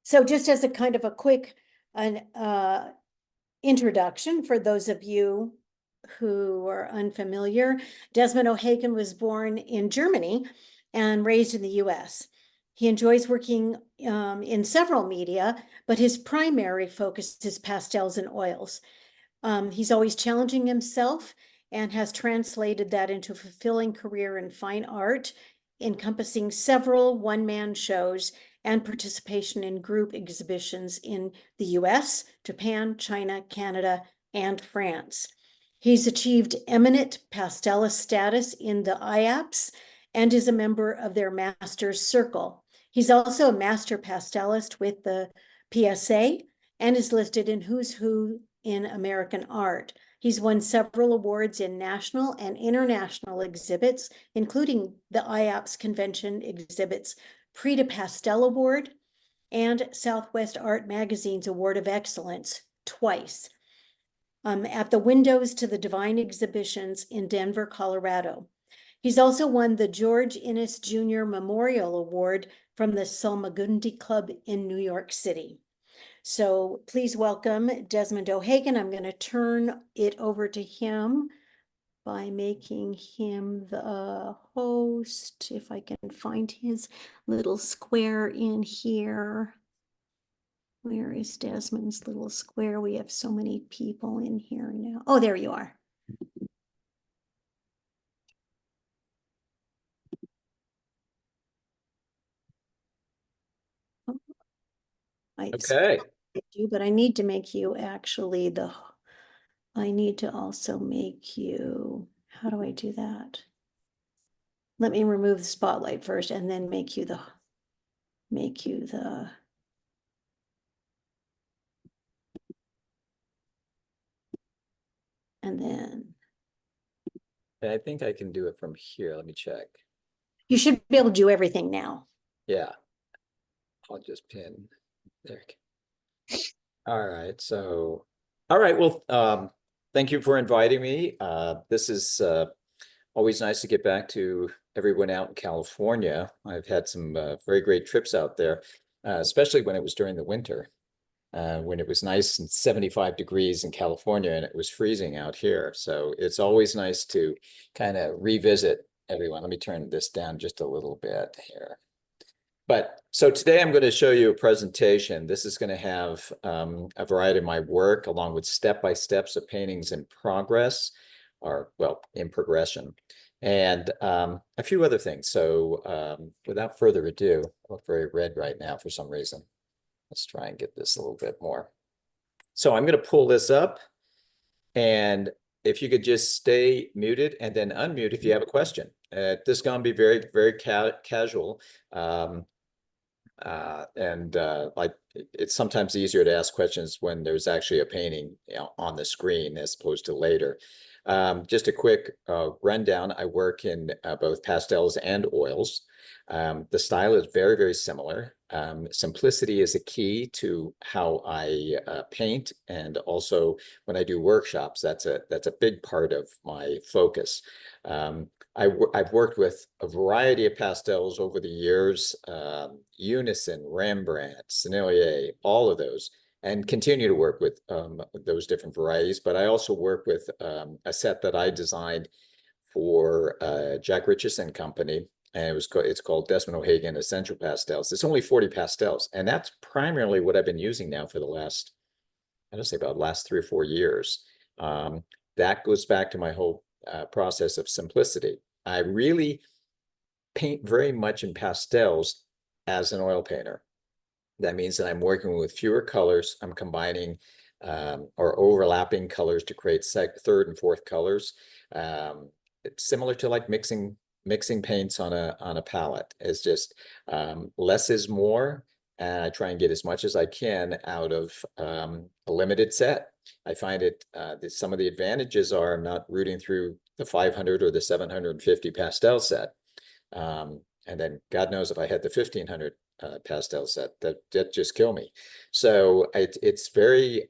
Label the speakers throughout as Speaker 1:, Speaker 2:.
Speaker 1: So just as a kind of a quick introduction for those of you who are unfamiliar, Desmond O'Hagan was born in Germany and raised in the US. He enjoys working in several media, but his primary focus is pastels and oils. He's always challenging himself and has translated that into a fulfilling career in fine art, encompassing several one-man shows and participation in group exhibitions in the US, Japan, China, Canada, and France. He's achieved eminent pastelist status in the IAPS and is a member of their Masters Circle. He's also a master pastelist with the PSA and is listed in Who's Who in American Art. He's won several awards in national and international exhibits, including the IAPS Convention exhibits Prix de Pastel Award and Southwest Art Magazine's Award of Excellence twice at the Windows to the Divine exhibitions in Denver, Colorado. He's also won the George Innes Jr. Memorial Award from the Salmagundi Club in New York City. So please welcome Desmond O'Hagan. I'm going to turn it over to him by making him the host. If I can find his little square in here. Where is Desmond's little square? We have so many people in here now. Oh, there you are.
Speaker 2: Okay.
Speaker 1: But I need to make you actually I need to also make you, how do I do that? Let me remove the spotlight first and then make you the, and then.
Speaker 2: I think I can do it from here. Let me check.
Speaker 1: You should be able to do everything now.
Speaker 2: Yeah. I'll just pin there. All right. So, all right. Well, thank you for inviting me. This is always nice to get back to everyone out in California. I've had some very great trips out there, especially when it was during the winter, when it was nice and 75 degrees in California and it was freezing out here. So it's always nice to kind of revisit everyone. Let me turn this down just a little bit here. But so today I'm going to show you a presentation. This is going to have a variety of my work along with step-by-steps of paintings in progress, or well, in progression, and a few other things. So without further ado, I look very red right now for some reason. Let's try and get this a little bit more. So I'm going to pull this up, and if you could just stay muted and then unmute if you have a question. This is going to be very, very casual. Like it's sometimes easier to ask questions when there's actually a painting, you know, on the screen as opposed to later. Just a quick rundown. I work in both pastels and oils. The style is very, very similar. Simplicity is a key to how I paint, and also when I do workshops, that's a big part of my focus. I've worked with a variety of pastels over the years, Unison, Rembrandt, Sennelier, all of those, and continue to work with those different varieties. But I also work with a set that I designed for Jack Richardson Company, and it's called Desmond O'Hagan Essential Pastels. It's only 40 pastels, and that's primarily what I've been using now for the last, I'd say about last 3 or 4 years. That goes back to my whole process of simplicity. I really paint very much in pastels as an oil painter. That means that I'm working with fewer colors. I'm combining or overlapping colors to create third and fourth colors. It's similar to like mixing paints on a palette. It's just less is more, and I try and get as much as I can out of a limited set. I find it that some of the advantages are I'm not rooting through the 500 or the 750 pastel set. And then God knows if I had the 1500 pastel set, that just kill me. So it's very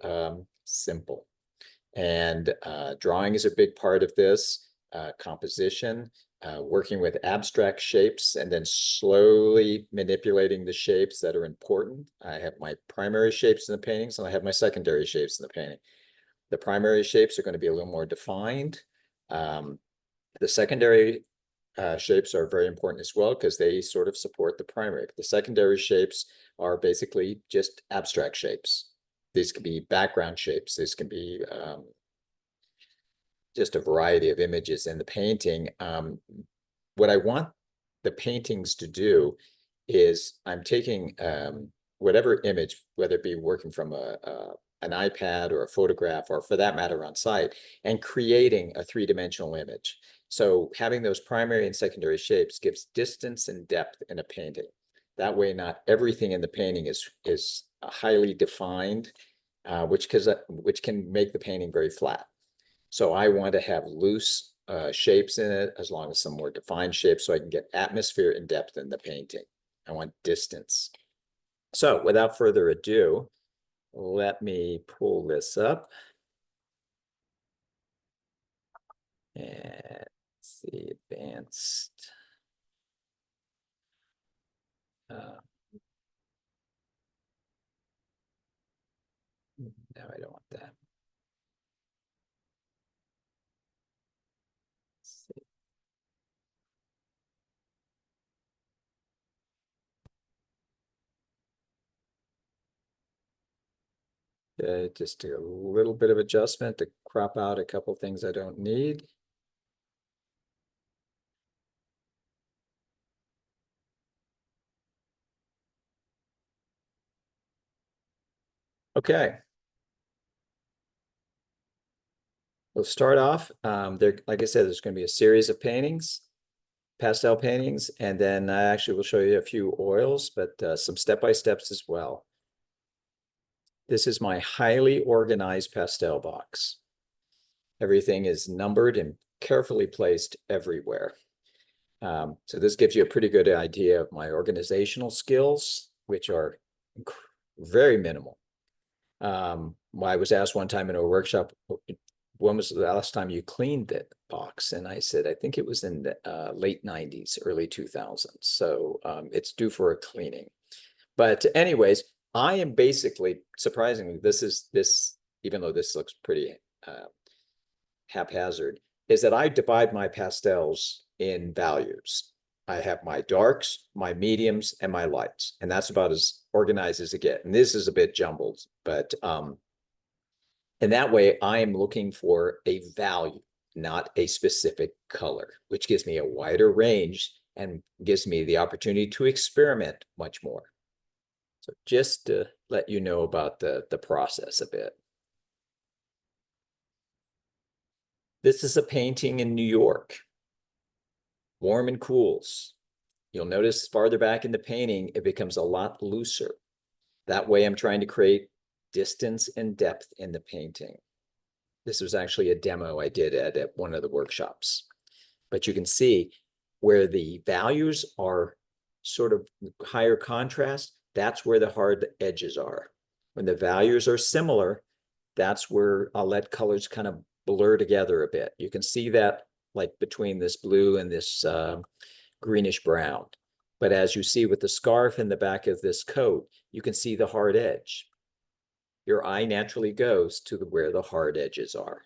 Speaker 2: simple. And drawing is a big part of this, composition. working with abstract shapes and then slowly manipulating the shapes that are important. I have my primary shapes in the paintings and I have my secondary shapes in the painting. The primary shapes are going to be a little more defined. The secondary shapes are very important as well because they sort of support the primary. The secondary shapes are basically just abstract shapes. These can be background shapes. These can be just a variety of images in the painting. What I want the paintings to do is I'm taking whatever image, whether it be working from an iPad or a photograph, or for that matter on site, and creating a three-dimensional image. So having those primary and secondary shapes gives distance and depth in a painting. That way, not everything in the painting is highly defined, which can make the painting very flat. So I want to have loose shapes in it, as long as some more defined shapes, so I can get atmosphere and depth in the painting. I want distance. So without further ado, let me pull this up. And see, advanced. No, I don't want that. Let's see. Just do a little bit of adjustment to crop out a couple things I don't need. Okay. We'll start off. There, like I said, there's going to be a series of paintings, pastel paintings, and then I actually will show you a few oils, but some step-by-steps as well. This is my highly organized pastel box. Everything is numbered and carefully placed everywhere. So this gives you a pretty good idea of my organizational skills, which are very minimal. I was asked one time in a workshop, when was the last time you cleaned that box? And I said, I think it was in the late 90s, early 2000s. So it's due for a cleaning. But anyways, I am basically, surprisingly, even though this looks pretty haphazard, is that I divide my pastels in values. I have my darks, my mediums, and my lights, and that's about as organized as it gets. And this is a bit jumbled, but in that way, I am looking for a value, not a specific color, which gives me a wider range and gives me the opportunity to experiment much more. So just to let you know about the process a bit. This is a painting in New York. Warm and cools. You'll notice farther back in the painting, it becomes a lot looser. That way I'm trying to create distance and depth in the painting. This was actually a demo I did at one of the workshops. But you can see where the values are sort of higher contrast, that's where the hard edges are. When the values are similar, that's where I'll let colors kind of blur together a bit. You can see that like between this blue and this greenish brown. But as you see with the scarf in the back of this coat, you can see the hard edge. Your eye naturally goes to where the hard edges are.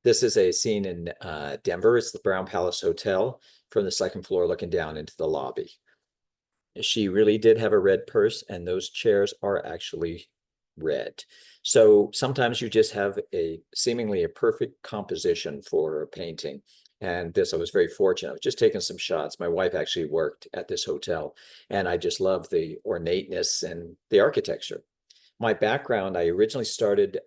Speaker 2: This is a scene in Denver. It's the Brown Palace Hotel from the second floor looking down into the lobby. She really did have a red purse, and those chairs are actually red. So sometimes you just have seemingly a perfect composition for a painting. And this, I was very fortunate. I was just taking some shots. My wife actually worked at this hotel, and I just love the ornateness and the architecture. My background, I originally started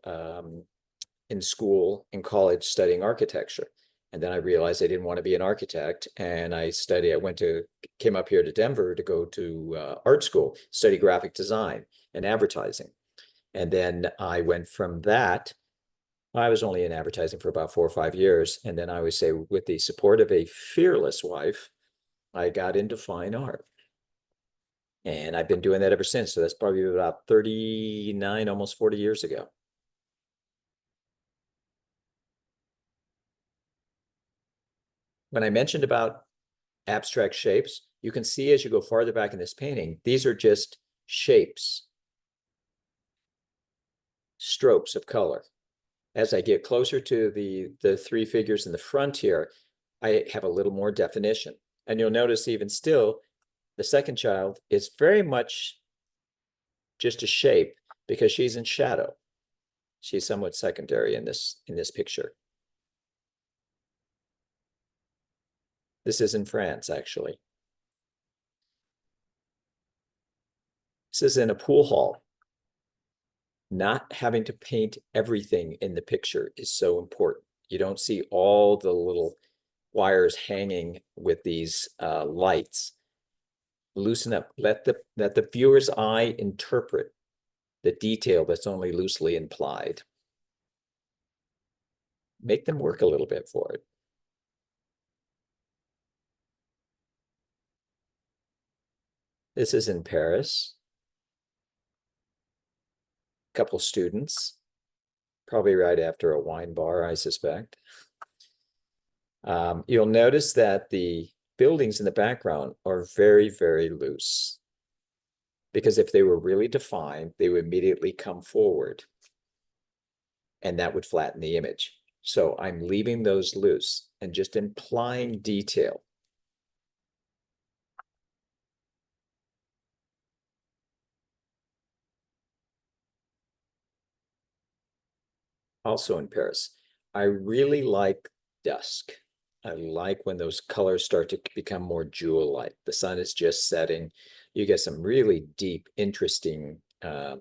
Speaker 2: in school, in college, studying architecture. And then I realized I didn't want to be an architect. And I came up here to Denver to go to art school, study graphic design and advertising. And then I went from that. I was only in advertising for about 4 or 5 years. And then I would say, with the support of a fearless wife, I got into fine art. And I've been doing that ever since. So that's probably about 39, almost 40 years ago. When I mentioned about abstract shapes, you can see as you go farther back in this painting, these are just shapes, strokes of color. As I get closer to the three figures in the front here, I have a little more definition. And you'll notice even still, the second child is very much just a shape because she's in shadow. She's somewhat secondary in this picture. This is in France, actually. This is in a pool hall. Not having to paint everything in the picture is so important. You don't see all the little wires hanging with these lights. Loosen up. Let the viewer's eye interpret the detail that's only loosely implied. Make them work a little bit for it. This is in Paris. A couple students, probably right after a wine bar, I suspect. You'll notice that the buildings in the background are very, very loose. Because if they were really defined, they would immediately come forward. And that would flatten the image. So I'm leaving those loose and just implying detail. Also in Paris, I really like dusk. I like when those colors start to become more jewel-like. The sun is just setting. You get some really deep, interesting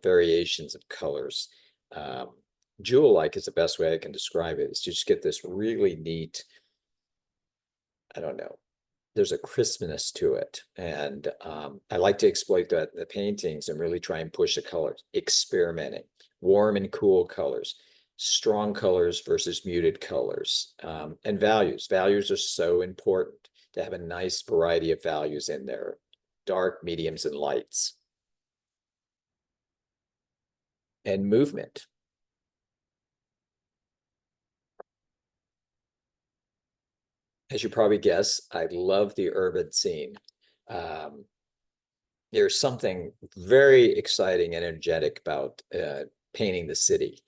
Speaker 2: variations of colors. Jewel-like is the best way I can describe it. Is you just get this really neat, I don't know, there's a crispness to it. And I like to exploit that in the paintings and really try and push the colors, experimenting, warm and cool colors, strong colors versus muted colors, and values. Values are so important to have a nice variety of values in there, dark, mediums, and lights. And movement. As you probably guess, I love the urban scene. There's something very exciting and energetic about painting the city.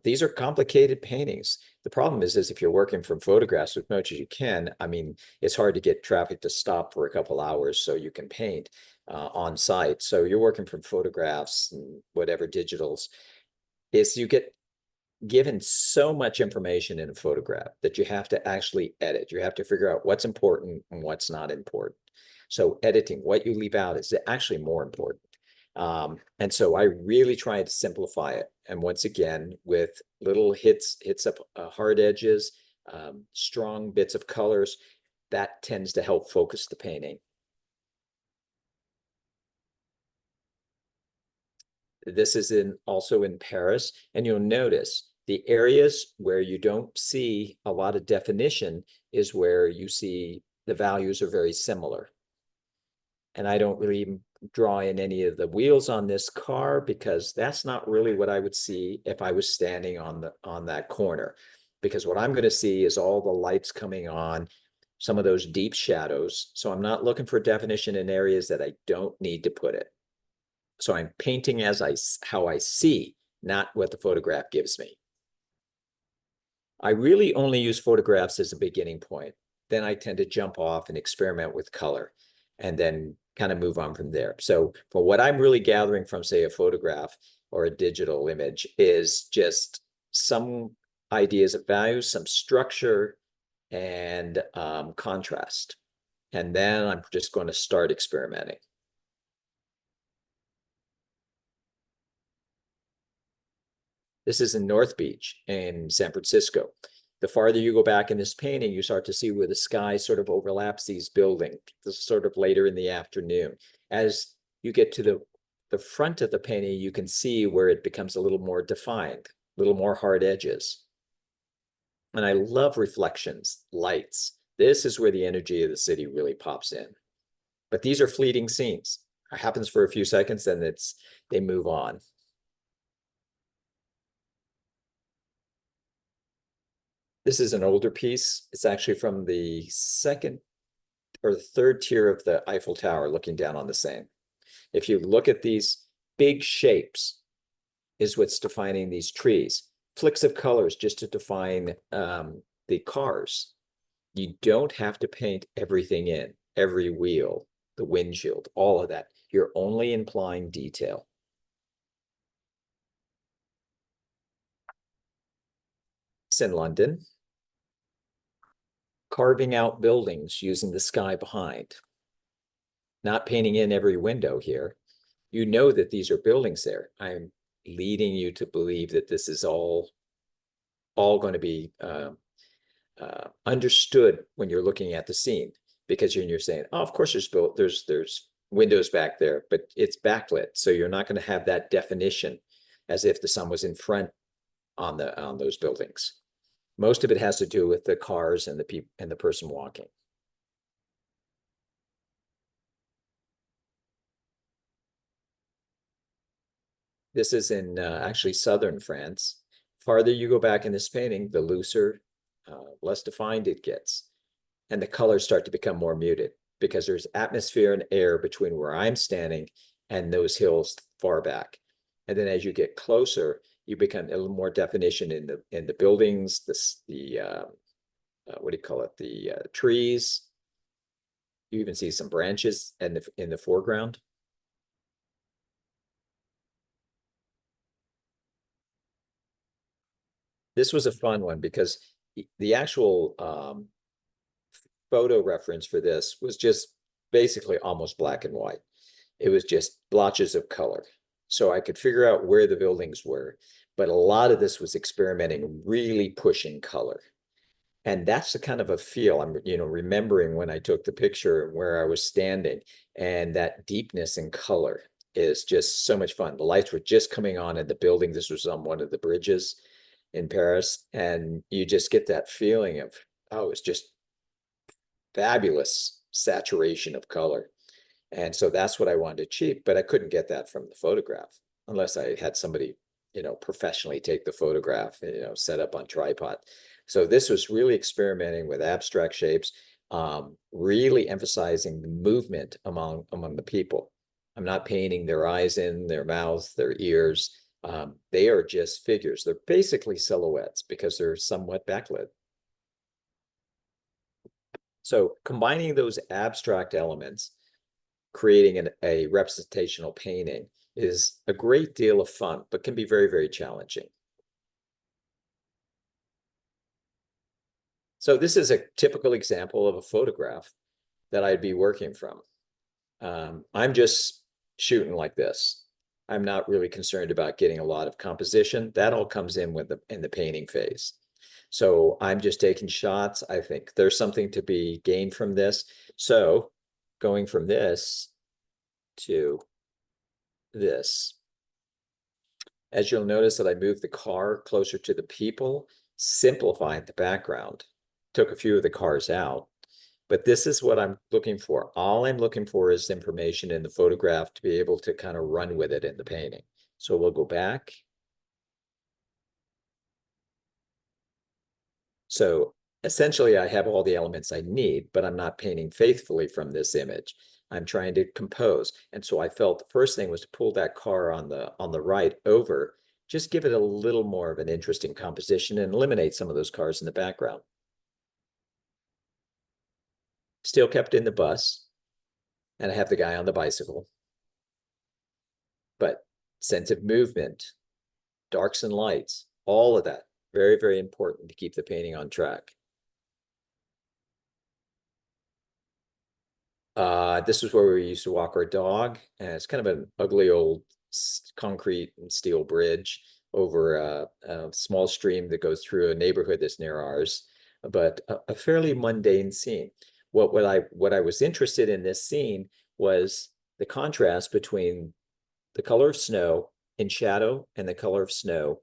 Speaker 2: These are complicated paintings. The problem is if you're working from photographs as much as you can, I mean, it's hard to get traffic to stop for a couple hours so you can paint on site. So you're working from photographs and whatever digitals, is you get given so much information in a photograph that you have to actually edit. You have to figure out what's important and what's not important. So editing, what you leave out is actually more important. And so I really try to simplify it. And once again, with little hits up hard edges, strong bits of colors, that tends to help focus the painting. This is also in Paris, and you'll notice the areas where you don't see a lot of definition is where you see the values are very similar. And I don't really even draw in any of the wheels on this car because that's not really what I would see if I was standing on that corner. Because what I'm going to see is all the lights coming on, some of those deep shadows. So I'm not looking for definition in areas that I don't need to put it. So I'm painting how I see, not what the photograph gives me. I really only use photographs as a beginning point. Then I tend to jump off and experiment with color and then kind of move on from there. So for what I'm really gathering from, say, a photograph or a digital image is just some ideas of values, some structure, and contrast. And then I'm just going to start experimenting. This is in North Beach in San Francisco. The farther you go back in this painting, you start to see where the sky sort of overlaps these buildings. This is sort of later in the afternoon. As you get to the front of the painting, you can see where it becomes a little more defined, a little more hard edges. And I love reflections, lights. This is where the energy of the city really pops in. But these are fleeting scenes. It happens for a few seconds, then they move on. This is an older piece. It's actually from the second or the third tier of the Eiffel Tower looking down on the Seine. If you look at these big shapes is what's defining these trees. Flicks of colors just to define the cars. You don't have to paint everything in, every wheel, the windshield, all of that. You're only implying detail. It's in London. Carving out buildings using the sky behind. Not painting in every window here. You know that these are buildings there. I'm leading you to believe that this is all going to be understood when you're looking at the scene, because you're saying, oh, of course there's windows back there, but it's backlit, so you're not going to have that definition as if the sun was in front on those buildings. Most of it has to do with the cars and the people and the person walking. This is in actually southern France. Farther you go back in this painting, the looser, less defined it gets. And the colors start to become more muted because there's atmosphere and air between where I'm standing and those hills far back. And then as you get closer, you become a little more definition in the buildings, what do you call it? The trees. You even see some branches in the foreground. This was a fun one because the actual photo reference for this was just basically almost black and white. It was just blotches of color. So I could figure out where the buildings were, but a lot of this was experimenting, really pushing color. And that's the kind of a feel I'm, remembering when I took the picture and where I was standing, and that deepness in color is just so much fun. The lights were just coming on in the building. This was on one of the bridges in Paris, and you just get that feeling of, oh, it's just fabulous saturation of color. And so that's what I wanted to achieve, but I couldn't get that from the photograph unless I had somebody, professionally take the photograph, set up on tripod. So this was really experimenting with abstract shapes, really emphasizing the movement among the people. I'm not painting their eyes in, their mouths, their ears. They are just figures. They're basically silhouettes because they're somewhat backlit. So combining those abstract elements, creating a representational painting is a great deal of fun, but can be very, very challenging. So this is a typical example of a photograph that I'd be working from. I'm just shooting like this. I'm not really concerned about getting a lot of composition. That all comes in in the painting phase. So I'm just taking shots. I think there's something to be gained from this. So going from this to this, as you'll notice that I moved the car closer to the people, simplified the background, took a few of the cars out. But this is what I'm looking for. All I'm looking for is information in the photograph to be able to kind of run with it in the painting. So we'll go back. So essentially I have all the elements I need, but I'm not painting faithfully from this image. I'm trying to compose. And so I felt the first thing was to pull that car on the right over, just give it a little more of an interesting composition and eliminate some of those cars in the background. Still kept in the bus, and I have the guy on the bicycle. But sense of movement, darks and lights, all of that, very, very important to keep the painting on track. This is where we used to walk our dog, and it's kind of an ugly old concrete and steel bridge over a small stream that goes through a neighborhood that's near ours, but a fairly mundane scene. What I was interested in this scene was the contrast between the color of snow in shadow and the color of snow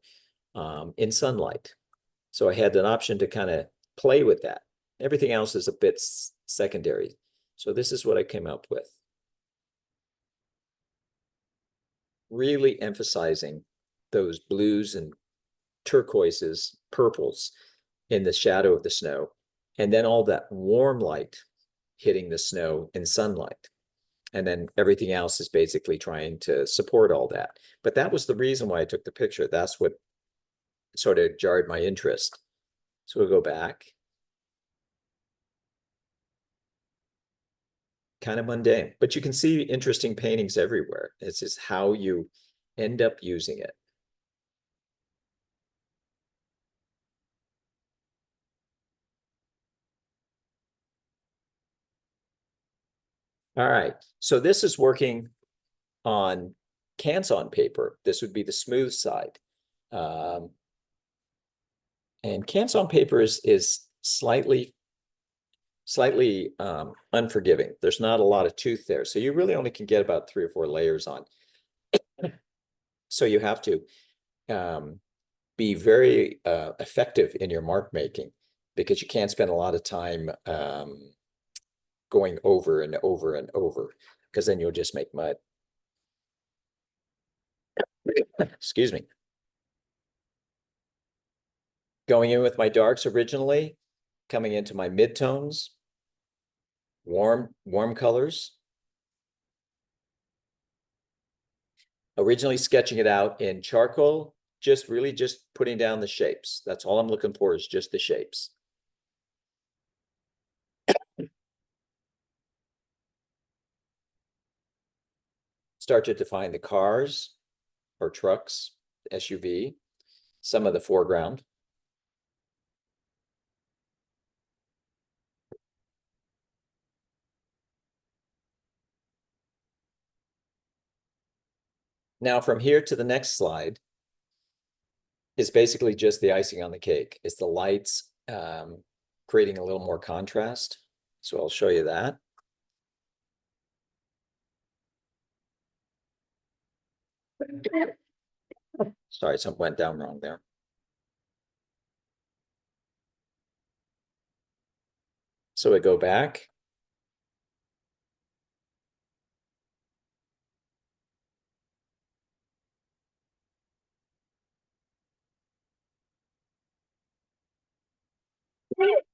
Speaker 2: in sunlight. So I had an option to kind of play with that. Everything else is a bit secondary. So this is what I came up with. Really emphasizing those blues and turquoises, purples, in the shadow of the snow, and then all that warm light hitting the snow in sunlight. And then everything else is basically trying to support all that. But that was the reason why I took the picture. That's what sort of jarred my interest. So we'll go back. Kind of mundane, but you can see interesting paintings everywhere. It's just how you end up using it. All right, so this is working on canson paper. This would be the smooth side. And canson paper is slightly unforgiving. There's not a lot of tooth there. So you really only can get about 3 or 4 layers on. So you have to be very effective in your mark making, because you can't spend a lot of time going over and over and over, because then you'll just make mud. Excuse me. Going in with my darks originally, coming into my midtones, warm colors. Originally sketching it out in charcoal, just really just putting down the shapes. That's all I'm looking for, is just the shapes. Start to define the cars or trucks, SUV, some of the foreground. Now from here to the next slide is basically just the icing on the cake. It's the lights creating a little more contrast. So I'll show you that. Sorry, something went down wrong there. So we go back.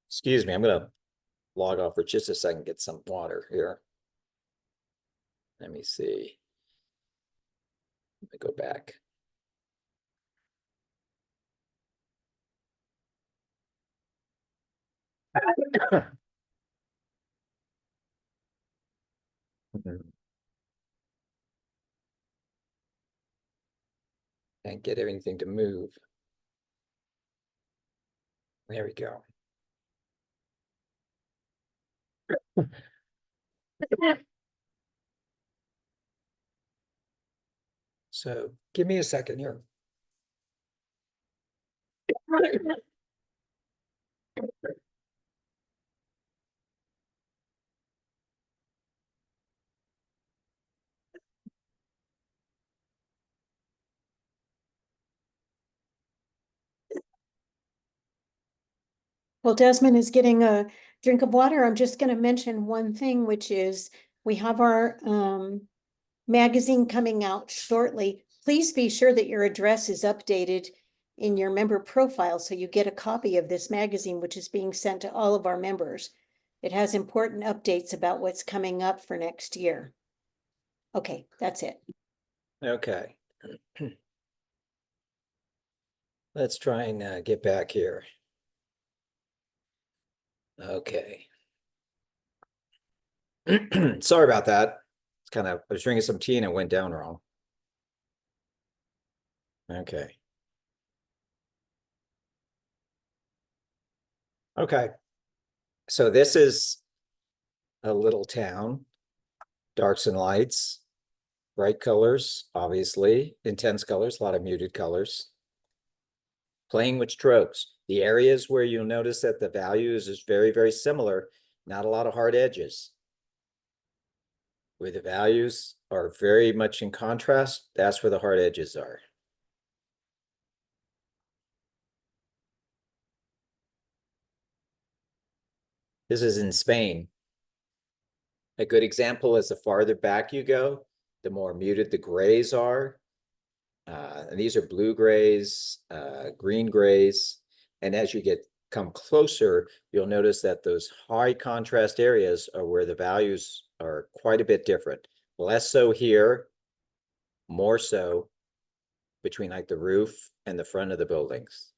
Speaker 2: Excuse me, I'm gonna log off for just a second, get some water here. Let me see. Let me go back. Can't get everything to move. There we go. So give me a second here.
Speaker 1: Well, Desmond is getting a drink of water. I'm just going to mention one thing, which is we have our magazine coming out shortly. Please be sure that your address is updated in your member profile so you get a copy of this magazine, which is being sent to all of our members. It has important updates about what's coming up for next year. Okay, that's it.
Speaker 2: Okay. Let's try and get back here. Okay. Sorry about that. It's kind of, I was drinking some tea and it went down wrong. Okay. Okay. So this is a little town, darks and lights, bright colors, obviously, intense colors, a lot of muted colors. Playing with strokes. The areas where you'll notice that the values is very, very similar, not a lot of hard edges. Where the values are very much in contrast, that's where the hard edges are. This is in Spain. A good example is the farther back you go, the more muted the grays are. And these are blue grays, green grays. And as you get come closer, you'll notice that those high contrast areas are where the values are quite a bit different. Less so here, more so between like the roof and the front of the buildings.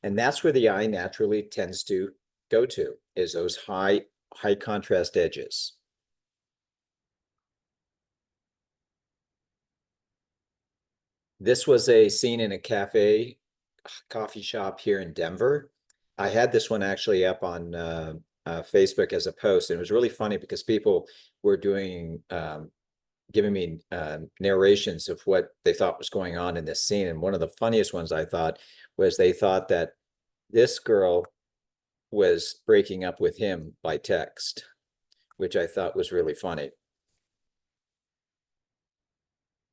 Speaker 2: And that's where the eye naturally tends to go to, is those high contrast edges. This was a scene in a coffee shop here in Denver. I had this one actually up on Facebook as a post, and it was really funny because people were doing giving me narrations of what they thought was going on in this scene. And one of the funniest ones I thought was they thought that this girl was breaking up with him by text, which I thought was really funny.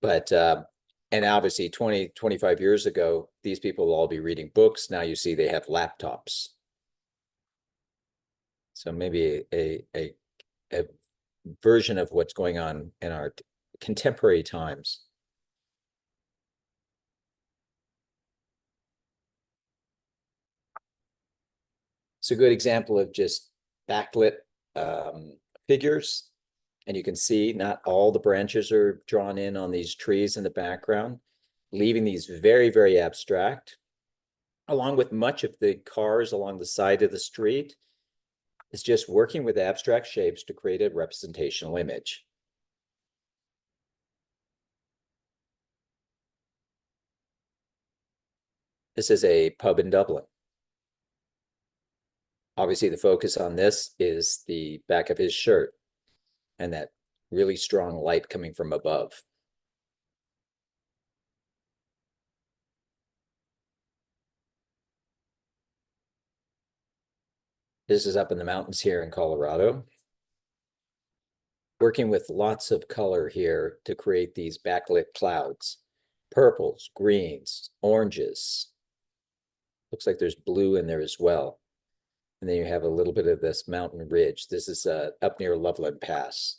Speaker 2: But and obviously 25 years ago, these people will all be reading books. Now you see they have laptops. So maybe a version of what's going on in our contemporary times. It's a good example of just backlit figures. And you can see not all the branches are drawn in on these trees in the background, leaving these very, very abstract, along with much of the cars along the side of the street. It's just working with abstract shapes to create a representational image. This is a pub in Dublin. Obviously, the focus on this is the back of his shirt and that really strong light coming from above. This is up in the mountains here in Colorado. Working with lots of color here to create these backlit clouds. Purples, greens, oranges. Looks like there's blue in there as well. And then you have a little bit of this mountain ridge. This is up near Loveland Pass.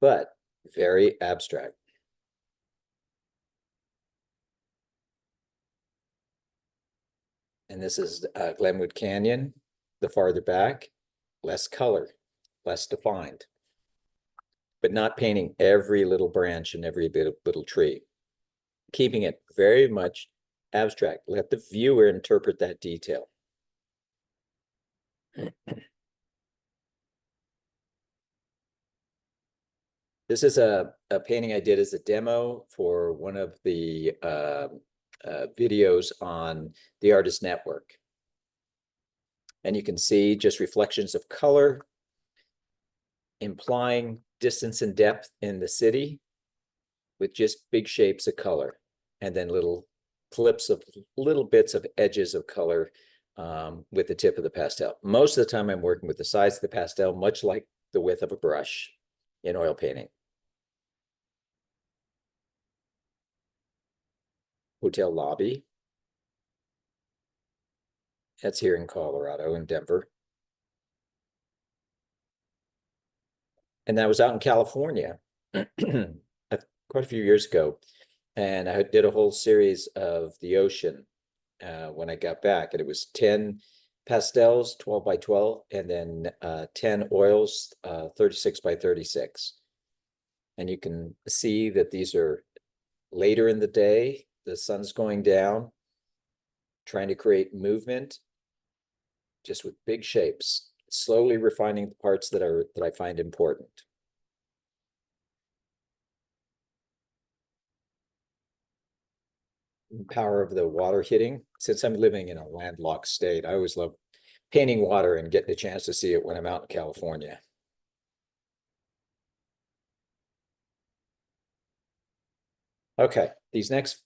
Speaker 2: But very abstract. And this is Glenwood Canyon, the farther back, less color, less defined, but not painting every little branch and every bit of little tree, keeping it very much abstract. Let the viewer interpret that detail. This is a painting I did as a demo for one of the videos on the Artist Network. And you can see just reflections of color, implying distance and depth in the city with just big shapes of color, and then little clips of little bits of edges of color with the tip of the pastel. Most of the time I'm working with the size of the pastel, much like the width of a brush in oil painting. Hotel lobby. That's here in Colorado, in Denver. And that was out in California quite a few years ago. And I did a whole series of the ocean when I got back. And it was 10 pastels, 12 by 12, and then 10 oils, 36 by 36. And you can see that these are later in the day. The sun's going down, trying to create movement, just with big shapes, slowly refining the parts that I find important. Power of the water hitting. Since I'm living in a landlocked state, I always love painting water and getting a chance to see it when I'm out in California. Okay, these next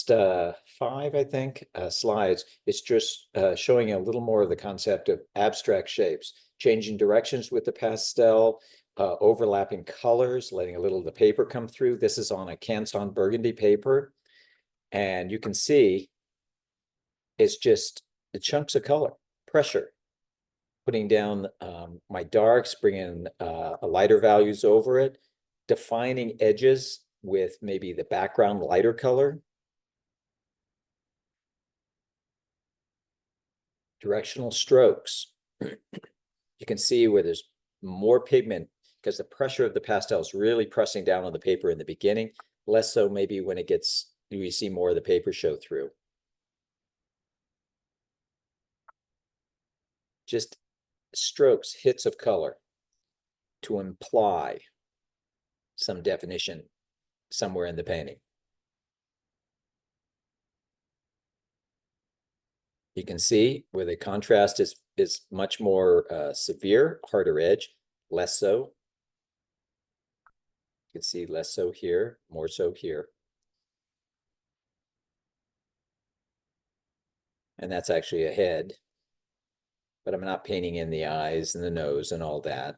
Speaker 2: 5, I think, slides, it's just showing a little more of the concept of abstract shapes, changing directions with the pastel, overlapping colors, letting a little of the paper come through. This is on a Canson burgundy paper, and you can see it's just the chunks of color, pressure, putting down my darks, bringing lighter values over it, defining edges with maybe the background lighter color. Directional strokes. You can see where there's more pigment because the pressure of the pastel is really pressing down on the paper in the beginning, less so maybe when it gets, we see more of the paper show through. Just strokes, hits of color to imply some definition somewhere in the painting. You can see where the contrast is much more severe, harder edge, less so. You can see less so here, more so here. And that's actually a head, but I'm not painting in the eyes and the nose and all that.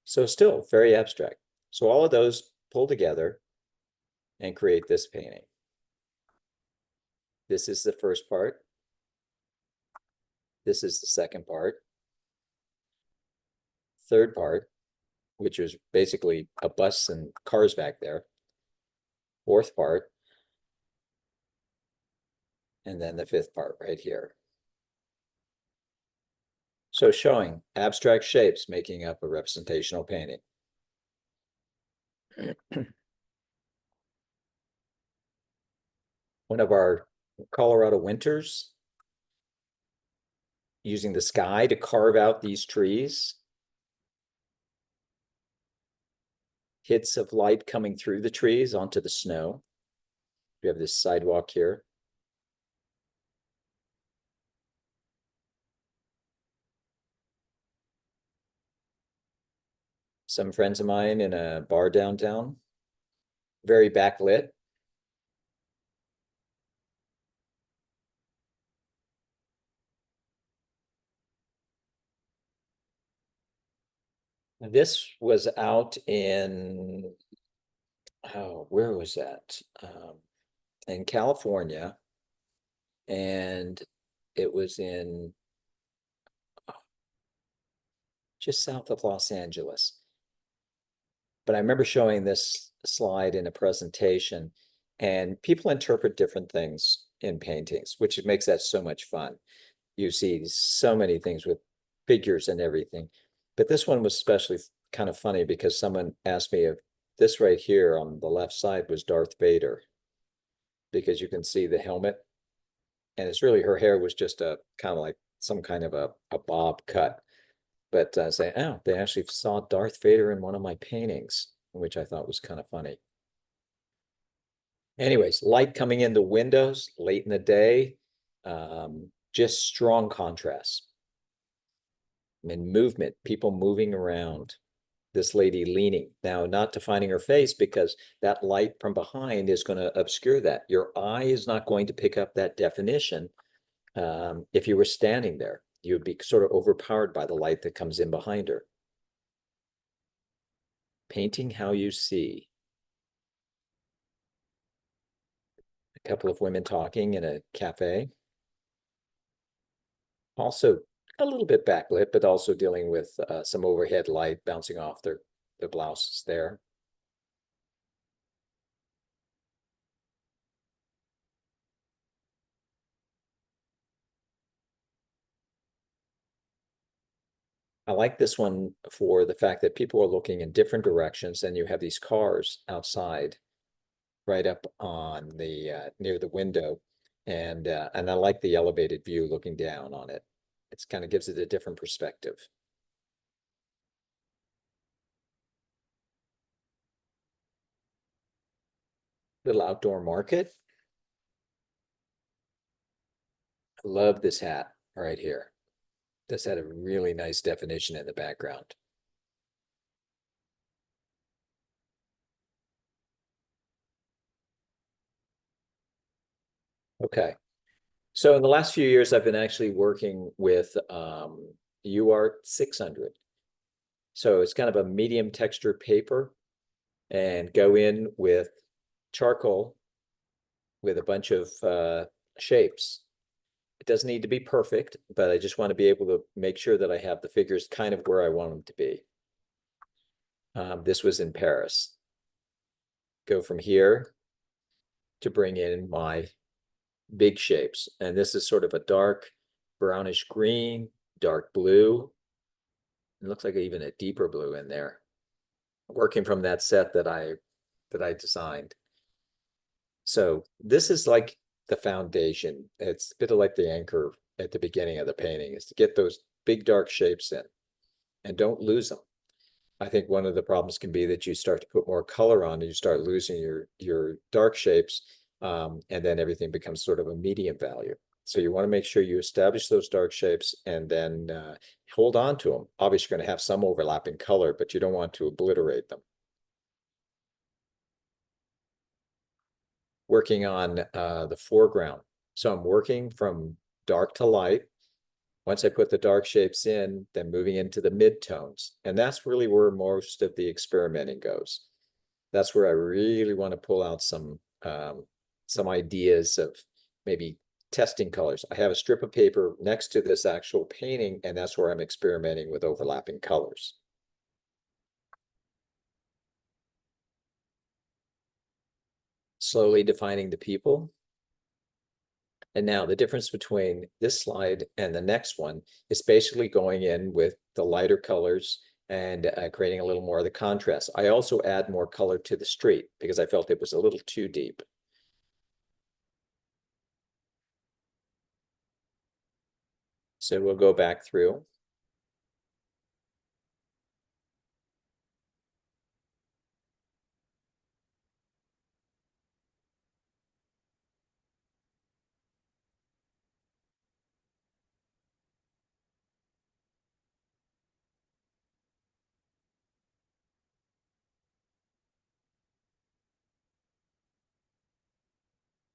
Speaker 2: So still very abstract. So all of those pull together and create this painting. This is the first part. This is the second part. Third part, which is basically a bus and cars back there. Fourth part. And then the fifth part right here. So showing abstract shapes making up a representational painting. One of our Colorado winters, using the sky to carve out these trees. Hits of light coming through the trees onto the snow. We have this sidewalk here. Some friends of mine in a bar downtown. Very backlit. This was out in, oh, where was that? In California. And it was in just south of Los Angeles. But I remember showing this slide in a presentation, and people interpret different things in paintings, which makes that so much fun. You see so many things with figures and everything. But this one was especially kind of funny because someone asked me if this right here on the left side was Darth Vader, because you can see the helmet. And it's really, her hair was just a kind of like some kind of a bob cut. But say, oh, they actually saw Darth Vader in one of my paintings, which I thought was kind of funny. Anyways, light coming in the windows late in the day, just strong contrast. And movement, people moving around. This lady leaning, now not defining her face because that light from behind is going to obscure that. Your eye is not going to pick up that definition. If you were standing there, you would be sort of overpowered by the light that comes in behind her. Painting how you see. A couple of women talking in a cafe. Also a little bit backlit, but also dealing with some overhead light bouncing off their blouses there. I like this one for the fact that people are looking in different directions, and you have these cars outside right up on the near the window, and I like the elevated view looking down on it. It's kind of gives it a different perspective. Little outdoor market. I love this hat right here. This had a really nice definition in the background. Okay. So in the last few years, I've been actually working with UART 600. So it's kind of a medium texture paper, and go in with charcoal with a bunch of shapes. It doesn't need to be perfect, but I just want to be able to make sure that I have the figures kind of where I want them to be. This was in Paris. Go from here to bring in my big shapes. And this is sort of a dark brownish green, dark blue. It looks like even a deeper blue in there, working from that set that I designed. So this is like the foundation. It's a bit of like the anchor at the beginning of the painting, is to get those big dark shapes in and don't lose them. I think one of the problems can be that you start to put more color on and you start losing your dark shapes, and then everything becomes sort of a medium value. So you want to make sure you establish those dark shapes and then hold on to them. Obviously, you're going to have some overlapping color, but you don't want to obliterate them. Working on the foreground. So I'm working from dark to light. Once I put the dark shapes in, then moving into the midtones. And that's really where most of the experimenting goes. That's where I really want to pull out some ideas of maybe testing colors. I have a strip of paper next to this actual painting, and that's where I'm experimenting with overlapping colors. Slowly defining the people. And now the difference between this slide and the next one is basically going in with the lighter colors and creating a little more of the contrast. I also add more color to the street because I felt it was a little too deep. So we'll go back through.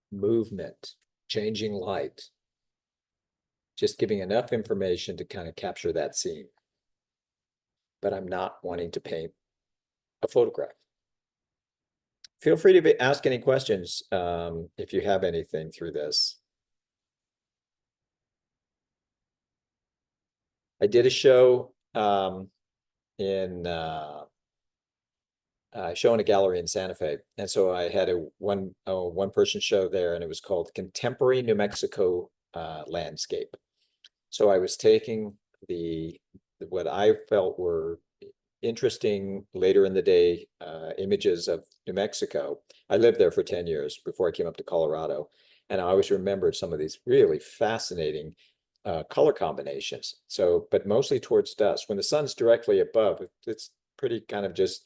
Speaker 2: Movement, changing light, just giving enough information to kind of capture that scene. But I'm not wanting to paint a photograph. Feel free to ask any questions if you have anything through this. I did a show in show in a gallery in Santa Fe. And so I had a one person show there, and it was called Contemporary New Mexico Landscape. So I was taking what I felt were interesting later in the day images of New Mexico. I lived there for 10 years before I came up to Colorado. And I always remembered some of these really fascinating color combinations. So, but mostly towards dusk. When the sun's directly above, it's pretty kind of just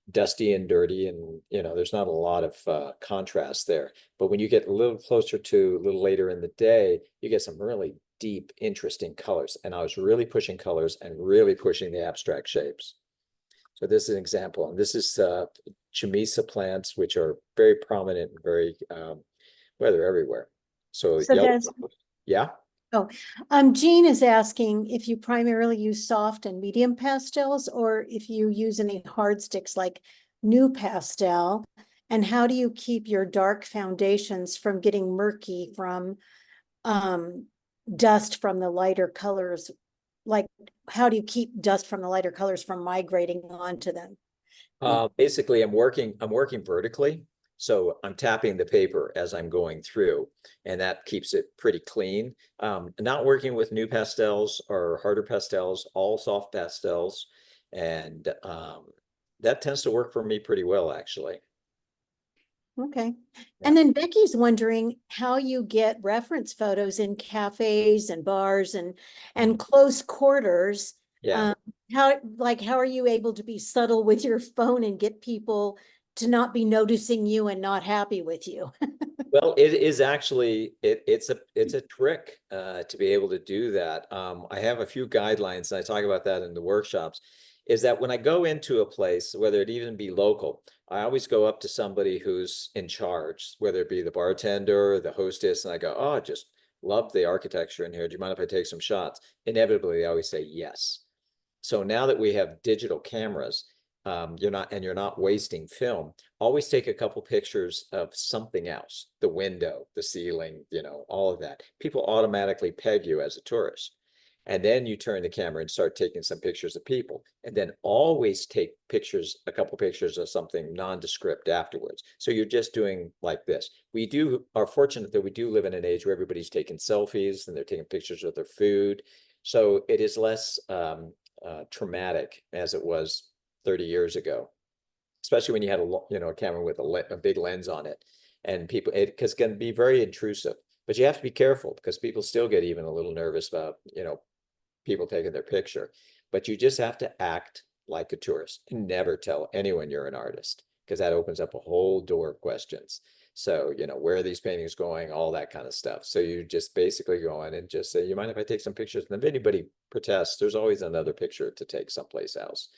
Speaker 2: dusty and dirty, and there's not a lot of contrast there. But when you get a little closer to a little later in the day, you get some really deep, interesting colors. And I was really pushing colors and really pushing the abstract shapes. So this is an example, and this is chamisa plants, which are very prominent and very well, they're everywhere. So yellow, yeah.
Speaker 1: Oh, Jean is asking if you primarily use soft and medium pastels, or if you use any hard sticks like new pastel, and how do you keep your dark foundations from getting murky from dust from the lighter colors? Like, how do you keep dust from the lighter colors from migrating onto them?
Speaker 2: Basically, I'm working vertically. So I'm tapping the paper as I'm going through, and that keeps it pretty clean. Not working with new pastels or harder pastels, all soft pastels. And that tends to work for me pretty well, actually.
Speaker 1: Okay. And then Becky's wondering how you get reference photos in cafes and bars and close quarters.
Speaker 2: Yeah.
Speaker 1: How are you able to be subtle with your phone and get people to not be noticing you and not happy with you?
Speaker 2: Well, it is actually it's a trick to be able to do that. I have a few guidelines, and I talk about that in the workshops. Is that when I go into a place, whether it even be local, I always go up to somebody who's in charge, whether it be the bartender or the hostess, and I go, "Oh, just love the architecture in here. Do you mind if I take some shots?" Inevitably, they always say yes. So now that we have digital cameras, you're not wasting film. Always take a couple pictures of something else, the window, the ceiling, all of that. People automatically peg you as a tourist. And then you turn the camera and start taking some pictures of people, and then always take pictures, a couple pictures of something nondescript afterwards. So you're just doing like this. We are fortunate that we do live in an age where everybody's taking selfies and they're taking pictures of their food. So it is less traumatic as it was 30 years ago, especially when you had a camera with a big lens on it, and people, it can be very intrusive. But you have to be careful because people still get even a little nervous about people taking their picture. But you just have to act like a tourist and never tell anyone you're an artist, because that opens up a whole door of questions. So, where are these paintings going? All that kind of stuff. So you just basically go in and just say, you mind if I take some pictures? And if anybody protests, there's always another picture to take someplace else.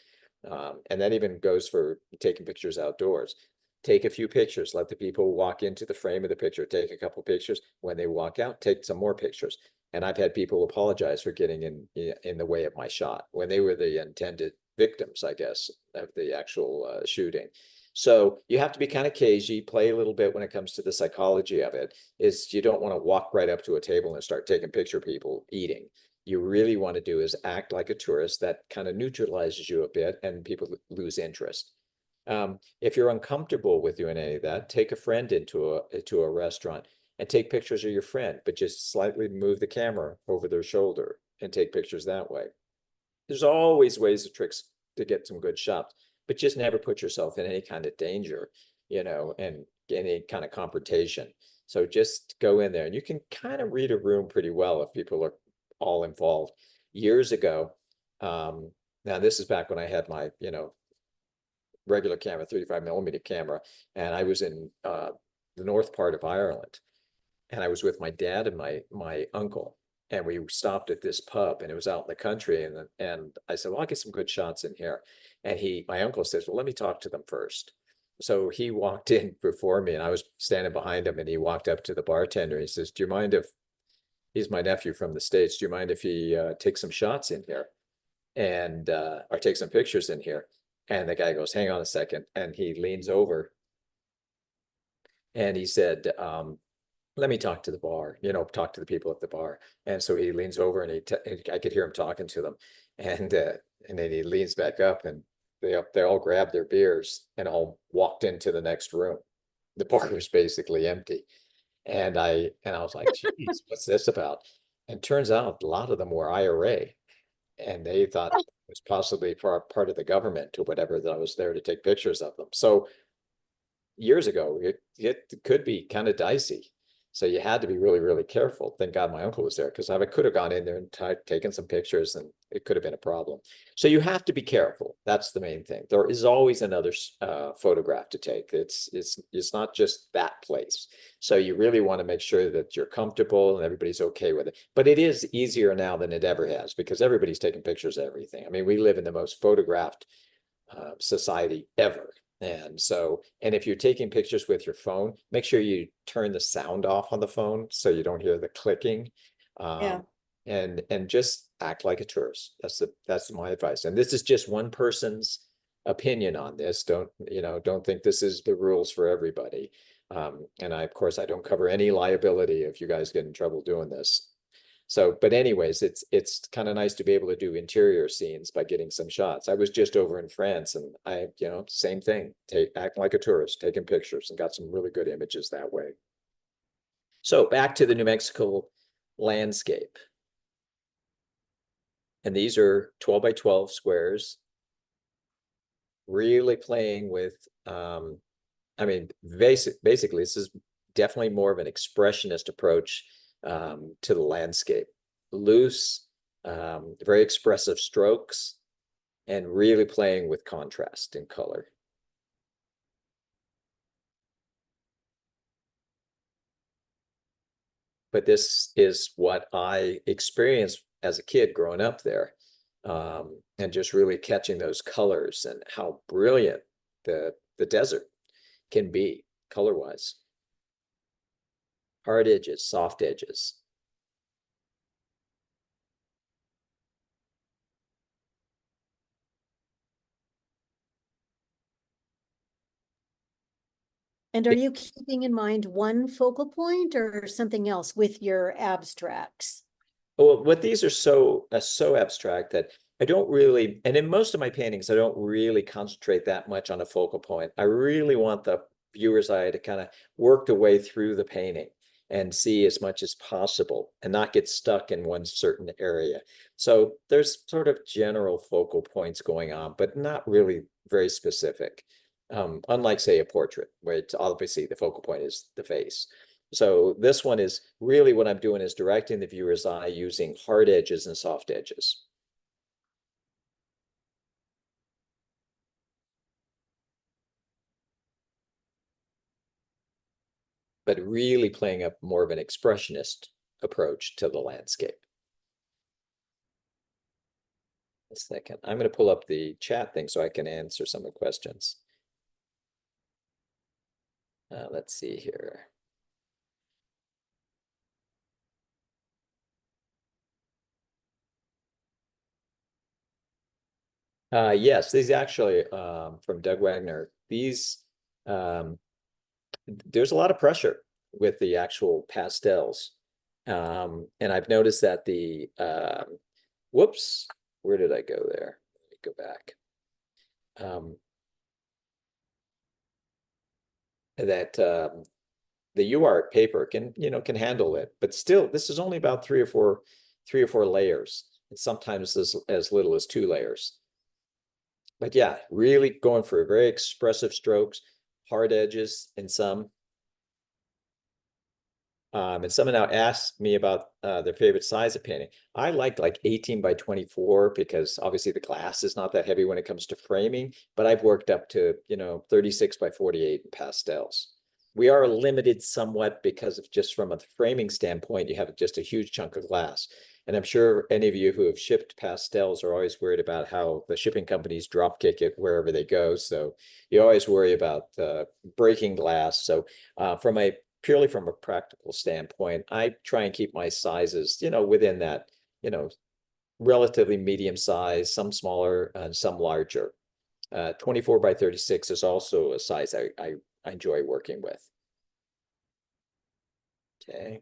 Speaker 2: And that even goes for taking pictures outdoors. Take a few pictures, let the people walk into the frame of the picture, take a couple pictures. When they walk out, take some more pictures. And I've had people apologize for getting in the way of my shot when they were the intended victims, I guess, of the actual shooting. So you have to be kind of cagey, play a little bit when it comes to the psychology of it. Is you don't want to walk right up to a table and start taking picture of people eating. You really want to do is act like a tourist. That kind of neutralizes you a bit, and people lose interest. If you're uncomfortable with doing any of that, take a friend into a restaurant and take pictures of your friend, but just slightly move the camera over their shoulder and take pictures that way. There's always ways and tricks to get some good shots, but just never put yourself in any kind of danger, and any kind of confrontation. So just go in there, and you can kind of read a room pretty well if people are all involved. Years ago, now this is back when I had my, regular camera, 35mm camera, and I was in the north part of Ireland, and I was with my dad and my uncle, and we stopped at this pub, and it was out in the country, and I said, well, I'll get some good shots in here. And my uncle says, well, let me talk to them first. So he walked in before me, and I was standing behind him, and he walked up to the bartender. He says, do you mind if, he's my nephew from the States, do you mind if he takes some shots in here, and or take some pictures in here? And the guy goes, hang on a second. And he leans over and he said, let me talk to the bar, talk to the people at the bar. And so he leans over, and I could hear him talking to them. And then he leans back up, and they all grabbed their beers and all walked into the next room. The bar was basically empty. And I was like, geez, what's this about? And turns out a lot of them were IRA, and they thought it was possibly part of the government or whatever, that I was there to take pictures of them. So years ago, it could be kind of dicey. So you had to be really, really careful. Thank God my uncle was there, because I could have gone in there and taken some pictures, and it could have been a problem. So you have to be careful. That's the main thing. There is always another photograph to take. It's not just that place. So you really want to make sure that you're comfortable and everybody's okay with it. But it is easier now than it ever has, because everybody's taking pictures of everything. I mean, we live in the most photographed society ever. And if you're taking pictures with your phone, make sure you turn the sound off on the phone so you don't hear the clicking.
Speaker 1: Yeah.
Speaker 2: And just act like a tourist. That's my advice. And this is just one person's opinion on this. Don't think this is the rules for everybody. And of course, I don't cover any liability if you guys get in trouble doing this. So, but anyways, it's kind of nice to be able to do interior scenes by getting some shots. I was just over in France, and same thing, act like a tourist, taking pictures, and got some really good images that way. So back to the New Mexico landscape. And these are 12 by 12 squares, really playing with, I mean, basically, this is definitely more of an expressionist approach to the landscape. Loose, very expressive strokes, and really playing with contrast and color. But this is what I experienced as a kid growing up there, and just really catching those colors and how brilliant the desert can be color-wise. Hard edges, soft edges.
Speaker 1: And are you keeping in mind one focal point or something else with your abstracts?
Speaker 2: Well, what these are so abstract that I don't really, and in most of my paintings, I don't really concentrate that much on a focal point. I really want the viewer's eye to kind of work their way through the painting and see as much as possible and not get stuck in one certain area. So there's sort of general focal points going on, but not really very specific. Unlike, say, a portrait, where it's obviously the focal point is the face. So this one is really what I'm doing is directing the viewer's eye using hard edges and soft edges. But really playing up more of an expressionist approach to the landscape. A second, I'm going to pull up the chat thing so I can answer some of the questions. Let's see here. Yes, these actually from Doug Wagner. These um, there's a lot of pressure with the actual pastels. And I've noticed that the whoops, where did I go there? Let me go back. That the UART paper can handle it, but still, this is only about three or four layers, and sometimes as little as 2 layers. But yeah, really going for very expressive strokes, hard edges in some. And someone now asked me about their favorite size of painting. I like 18 by 24 because obviously the glass is not that heavy when it comes to framing, but I've worked up to, 36 by 48 in pastels. We are limited somewhat because of just from a framing standpoint, you have just a huge chunk of glass. And I'm sure any of you who have shipped pastels are always worried about how the shipping companies drop kick it wherever they go. So you always worry about breaking glass. So from a purely from a practical standpoint, I try and keep my sizes, within that, relatively medium size, some smaller and some larger. 24 by 36 is also a size I enjoy working with. Okay.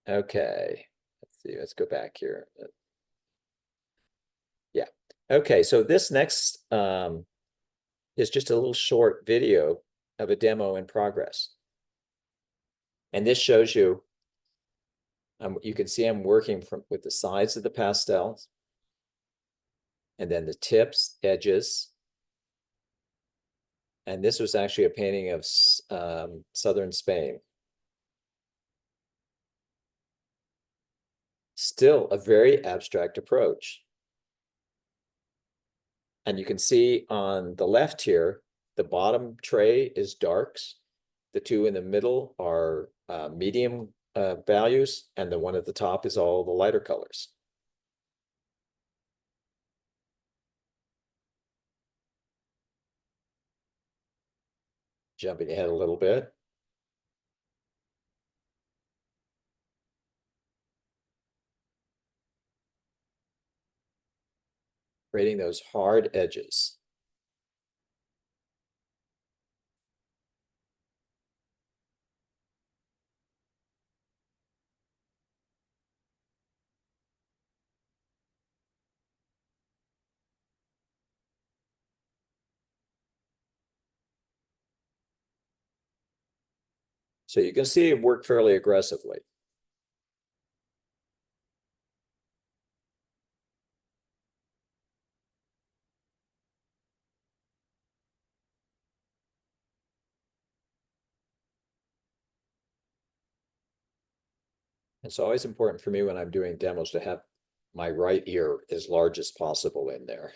Speaker 2: Okay. Let's see. Let's go back here. Yeah. Okay. So this next is just a little short video of a demo in progress. And this shows you, you can see I'm working with the sides of the pastels and then the tips, edges. And this was actually a painting of southern Spain. Still a very abstract approach. And you can see on the left here, the bottom tray is darks. The two in the middle are medium values, and the one at the top is all the lighter colors. Jumping ahead a little bit. Creating those hard edges. So you can see it work fairly aggressively. It's always important for me when I'm doing demos to have my right ear as large as possible in there.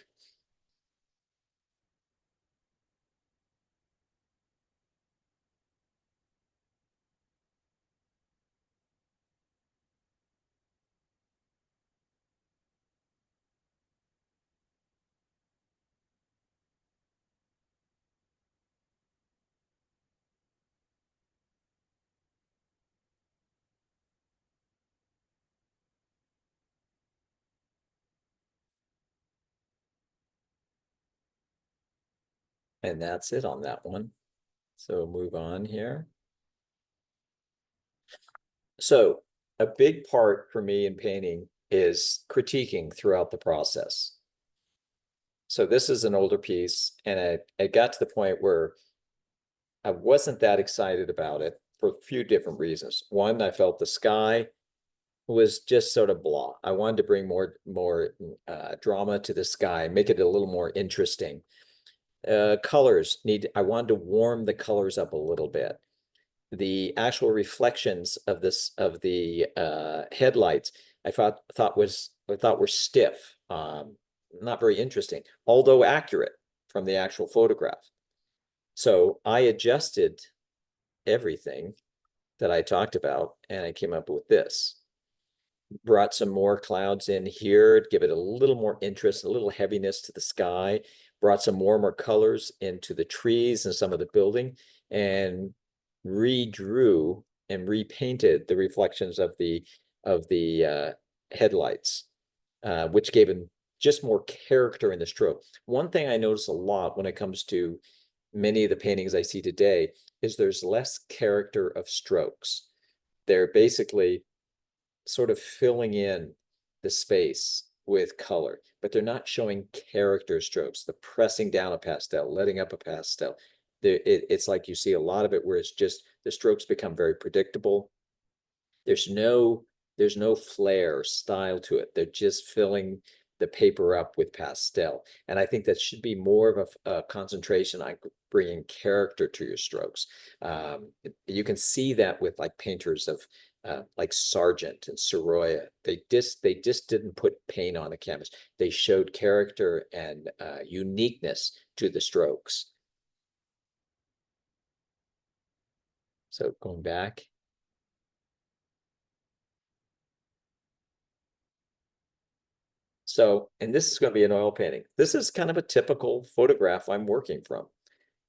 Speaker 2: And that's it on that one. So move on here. So a big part for me in painting is critiquing throughout the process. So this is an older piece, and it got to the point where I wasn't that excited about it for a few different reasons. One, I felt the sky was just sort of blah. I wanted to bring more drama to the sky, make it a little more interesting. Colors I wanted to warm the colors up a little bit. The actual reflections of the headlights, I thought were stiff, not very interesting, although accurate from the actual photograph. So I adjusted everything that I talked about, and I came up with this. Brought some more clouds in here, give it a little more interest, a little heaviness to the sky. Brought some warmer colors into the trees and some of the building, and redrew and repainted the reflections of the headlights, which gave them just more character in the stroke. One thing I notice a lot when it comes to many of the paintings I see today is there's less character of strokes. They're basically sort of filling in the space with color, but they're not showing character strokes, the pressing down a pastel, letting up a pastel. It's like you see a lot of it where it's just the strokes become very predictable. There's no flair or style to it. They're just filling the paper up with pastel. And I think that should be more of a concentration on bringing character to your strokes. You can see that with like painters of like Sargent and Sorolla. They just didn't put paint on a canvas. They showed character and uniqueness to the strokes. So going back. So, and this is going to be an oil painting. This is kind of a typical photograph I'm working from.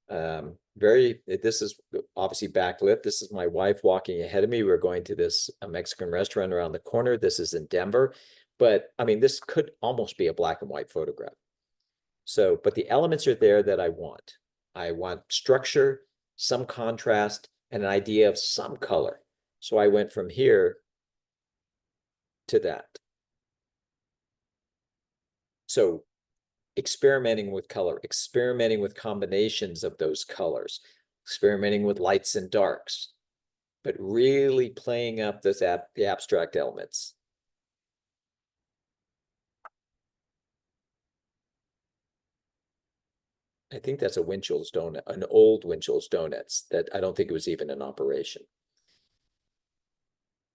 Speaker 2: This is obviously backlit. This is my wife walking ahead of me. We're going to this Mexican restaurant around the corner. This is in Denver. But I mean, this could almost be a black and white photograph. So, but the elements are there that I want. I want structure, some contrast, and an idea of some color. So I went from here to that. So experimenting with color, experimenting with combinations of those colors, experimenting with lights and darks, but really playing up the abstract elements. I think that's a Winchell's donut, an old Winchell's Donuts that I don't think it was even in operation.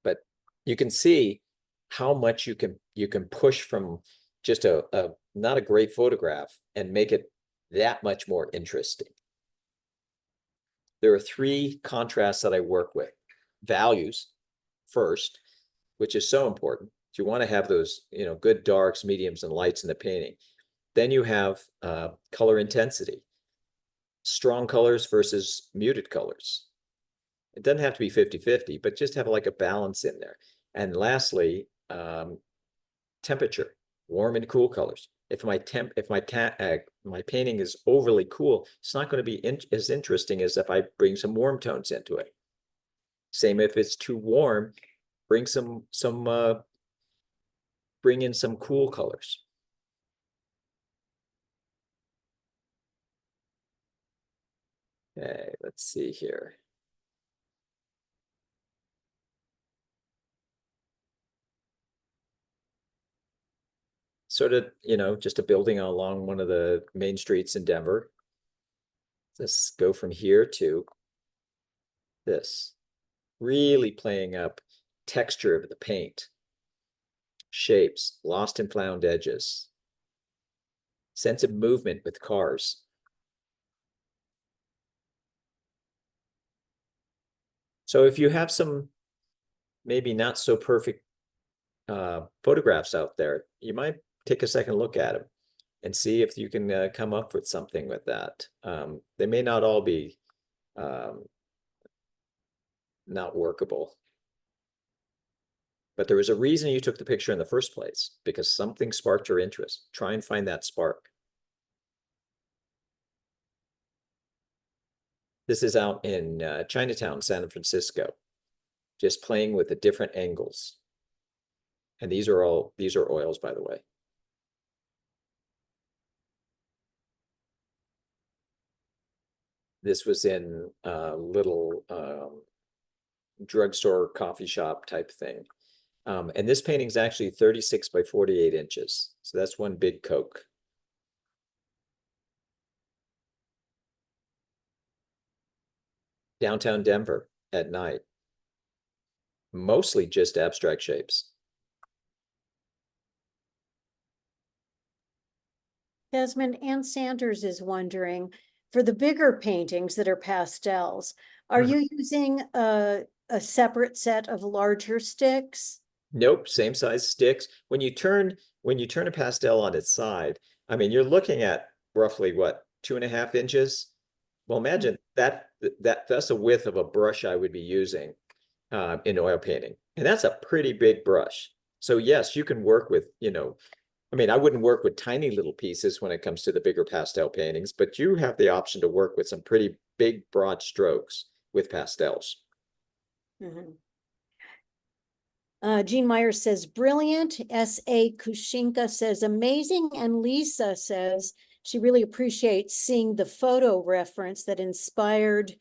Speaker 2: But you can see how much you can push from just a not a great photograph and make it that much more interesting. There are three contrasts that I work with. Values first, which is so important. You want to have those, good darks, mediums, and lights in the painting. Then you have color intensity, strong colors versus muted colors. It doesn't have to be 50-50, but just have like a balance in there. And lastly, temperature, warm and cool colors. If my painting is overly cool, it's not going to be as interesting as if I bring some warm tones into it. Same if it's too warm, bring bring in some cool colors. Okay, let's see here. Sort of, just a building along one of the main streets in Denver. Let's go from here to this. Really playing up texture of the paint, shapes, lost and found edges, sense of movement with cars. So if you have some maybe not so perfect photographs out there, you might take a second look at them and see if you can come up with something with that. They may not all be not workable. But there was a reason you took the picture in the first place, because something sparked your interest. Try and find that spark. This is out in Chinatown, San Francisco. just playing with the different angles. And these are oils, by the way. This was in a little drugstore coffee shop type thing. And this painting is actually 36 by 48 inches. So that's one big Coke. Downtown Denver at night. Mostly just abstract shapes.
Speaker 1: Desmond, Ann Sanders is wondering, for the bigger paintings that are pastels, are you using a separate set of larger sticks?
Speaker 2: Nope, same size sticks. When you turn a pastel on its side, I mean, you're looking at roughly what, 2.5 inches? Well, imagine that's the width of a brush I would be using in oil painting, and that's a pretty big brush. So yes, you can work with, I mean, I wouldn't work with tiny little pieces when it comes to the bigger pastel paintings, but you have the option to work with some pretty big, broad strokes with pastels.
Speaker 1: Mhm. Jean Myers says, brilliant. S.A. Kushinka says, amazing. And Lisa says she really appreciates seeing the photo reference that inspires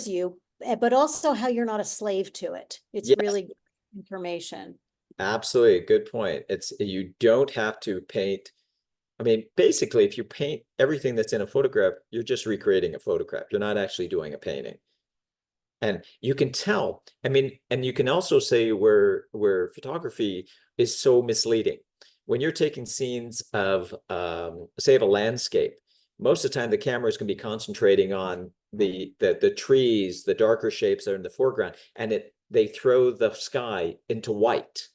Speaker 1: you, but also how you're not a slave to it. It's
Speaker 2: Yes,
Speaker 1: really good information.
Speaker 2: absolutely. Good point. You don't have to paint. I mean, basically, if you paint everything that's in a photograph, you're just recreating a photograph. You're not actually doing a painting. And you can tell, I mean, and you can also say where photography is so misleading. When you're taking scenes of, say, of a landscape, most of the time the camera is going to be concentrating on the trees, the darker shapes that are in the foreground, and they throw the sky into white.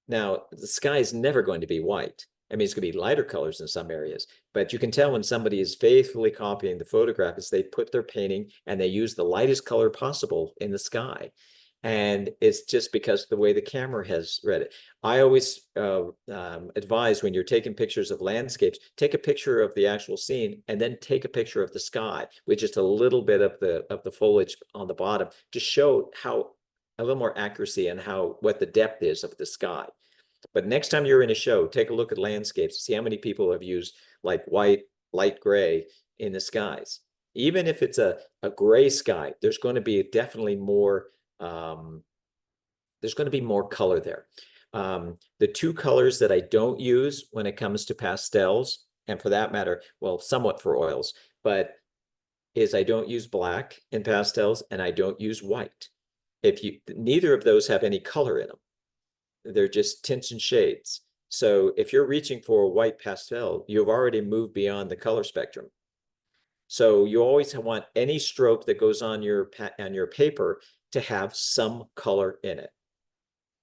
Speaker 2: Now, the sky is never going to be white. I mean, it's going to be lighter colors in some areas, but you can tell when somebody is faithfully copying the photograph is they put their painting and they use the lightest color possible in the sky. And it's just because of the way the camera has read it. I always advise when you're taking pictures of landscapes, take a picture of the actual scene and then take a picture of the sky with just a little bit of the foliage on the bottom to show how a little more accuracy and what the depth is of the sky. But next time you're in a show, take a look at landscapes, see how many people have used like white, light gray in the skies. Even if it's a gray sky, there's going to be definitely more, there's going to be more color there. The two colors that I don't use when it comes to pastels, and for that matter, well, somewhat for oils, but is I don't use black in pastels and I don't use white. Neither of those have any color in them. They're just tints and shades. So if you're reaching for a white pastel, you've already moved beyond the color spectrum. So you always want any stroke that goes on your paper to have some color in it.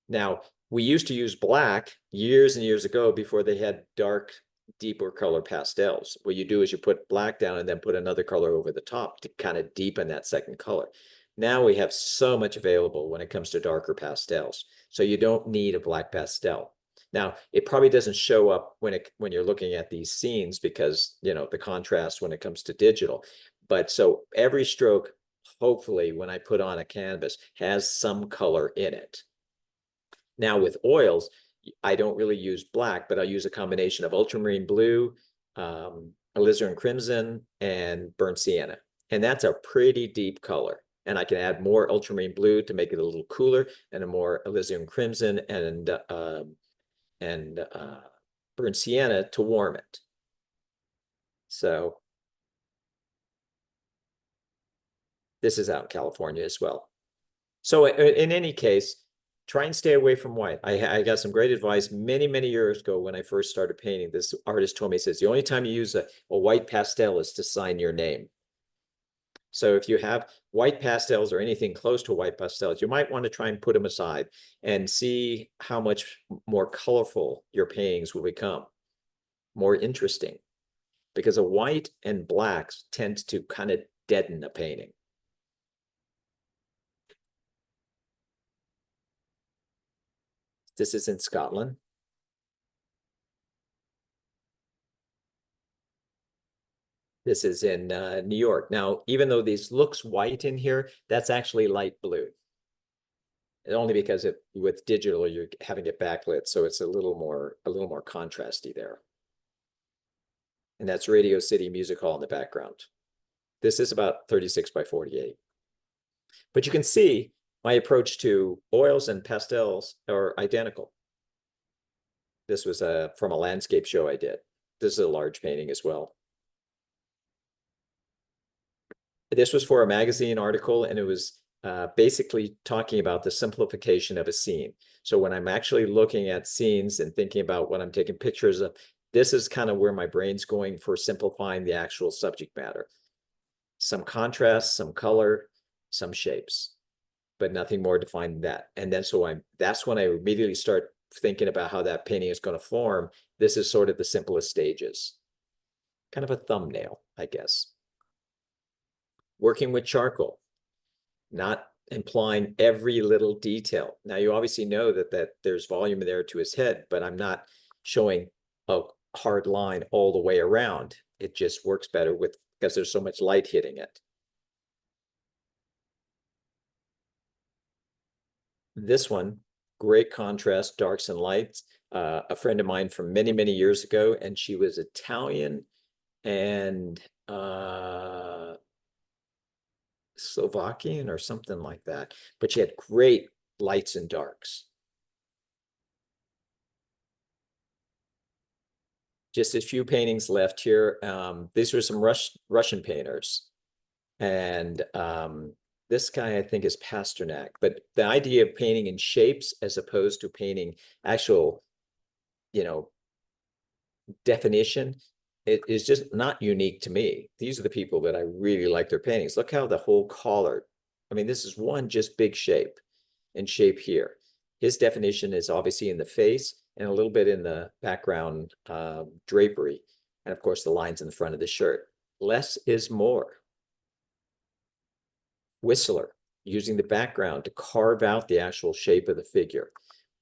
Speaker 2: Now, we used to use black years and years ago before they had dark, deeper color pastels. What you do is you put black down and then put another color over the top to kind of deepen that second color. Now we have so much available when it comes to darker pastels. So you don't need a black pastel. Now, it probably doesn't show up when you're looking at these scenes because, the contrast when it comes to digital. But so every stroke, hopefully, when I put on a canvas, has some color in it. Now with oils, I don't really use black, but I'll use a combination of ultramarine blue, alizarin crimson, and burnt sienna. And that's a pretty deep color. And I can add more ultramarine blue to make it a little cooler, and a more alizarin crimson and burnt sienna to warm it. So this is out in California as well. So in any case, try and stay away from white. I got some great advice many, many years ago when I first started painting. This artist told me, he says, the only time you use a white pastel is to sign your name. So if you have white pastels or anything close to white pastels, you might want to try and put them aside and see how much more colorful your paintings will become, more interesting, because a white and blacks tend to kind of deaden a painting. This is in Scotland. This is in New York. Now, even though this looks white in here, that's actually light blue. And only because with digital, you're having it backlit, so it's a little more contrasty there. And that's Radio City Music Hall in the background. This is about 36 by 48. But you can see my approach to oils and pastels are identical. This was from a landscape show I did. This is a large painting as well. This was for a magazine article, and it was basically talking about the simplification of a scene. So when I'm actually looking at scenes and thinking about what I'm taking pictures of, this is kind of where my brain's going for simplifying the actual subject matter. Some contrast, some color, some shapes, but nothing more defined than that. And then that's when I immediately start thinking about how that painting is going to form. This is sort of the simplest stages. Kind of a thumbnail, I guess. Working with charcoal, not implying every little detail. Now you obviously know that there's volume there to his head, but I'm not showing a hard line all the way around. It just works better because there's so much light hitting it. This one, great contrast, darks and lights. A friend of mine from many, many years ago, and she was Italian and Slovakian or something like that, but she had great lights and darks. Just a few paintings left here. These were some Russian painters, and this guy I think is Pasternak. But the idea of painting in shapes as opposed to painting actual, definition, it is just not unique to me. These are the people that I really like their paintings. Look how the whole collar, I mean, this is one just big shape and shape here. His definition is obviously in the face and a little bit in the background drapery. And of course, the lines in the front of the shirt. Less is more. Whistler, using the background to carve out the actual shape of the figure.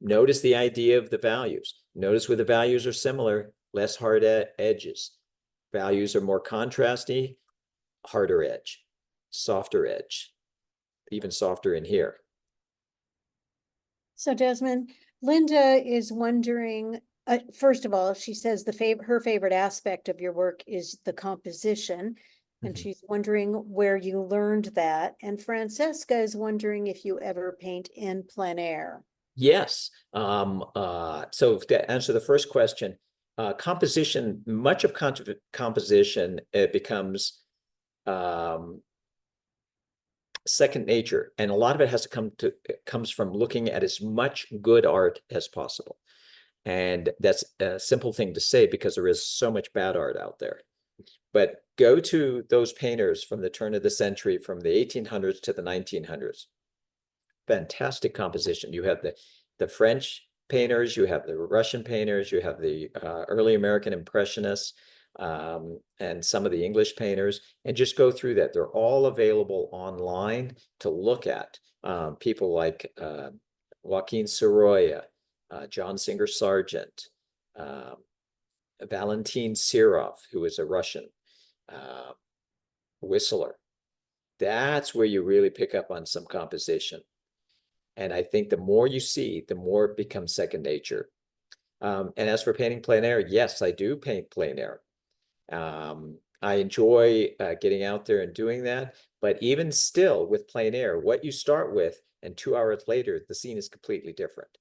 Speaker 2: Notice the idea of the values. Notice where the values are similar, less hard edges. Values are more contrasty, harder edge, softer edge, even softer in here.
Speaker 1: So Desmond, Linda is wondering, first of all, she says her favorite aspect of your work is the composition, and she's wondering where you learned that. And Francesca is wondering if you ever paint in plein air.
Speaker 2: Yes. So to answer the first question, composition, much of composition, it becomes second nature, and a lot of it has to comes from looking at as much good art as possible. And that's a simple thing to say because there is so much bad art out there. But go to those painters from the turn of the century, from the 1800s to the 1900s. Fantastic composition. You have the French painters, you have the Russian painters, you have the early American Impressionists, and some of the English painters, and just go through that. They're all available online to look at. People like Joaquin Sorolla, John Singer Sargent, Valentin Serov, who is a Russian, Whistler. That's where you really pick up on some composition. And I think the more you see, the more it becomes second nature. And as for painting plein air, yes, I do paint plein air. I enjoy getting out there and doing that. But even still with plein air, what you start with and 2 hours later, the scene is completely different.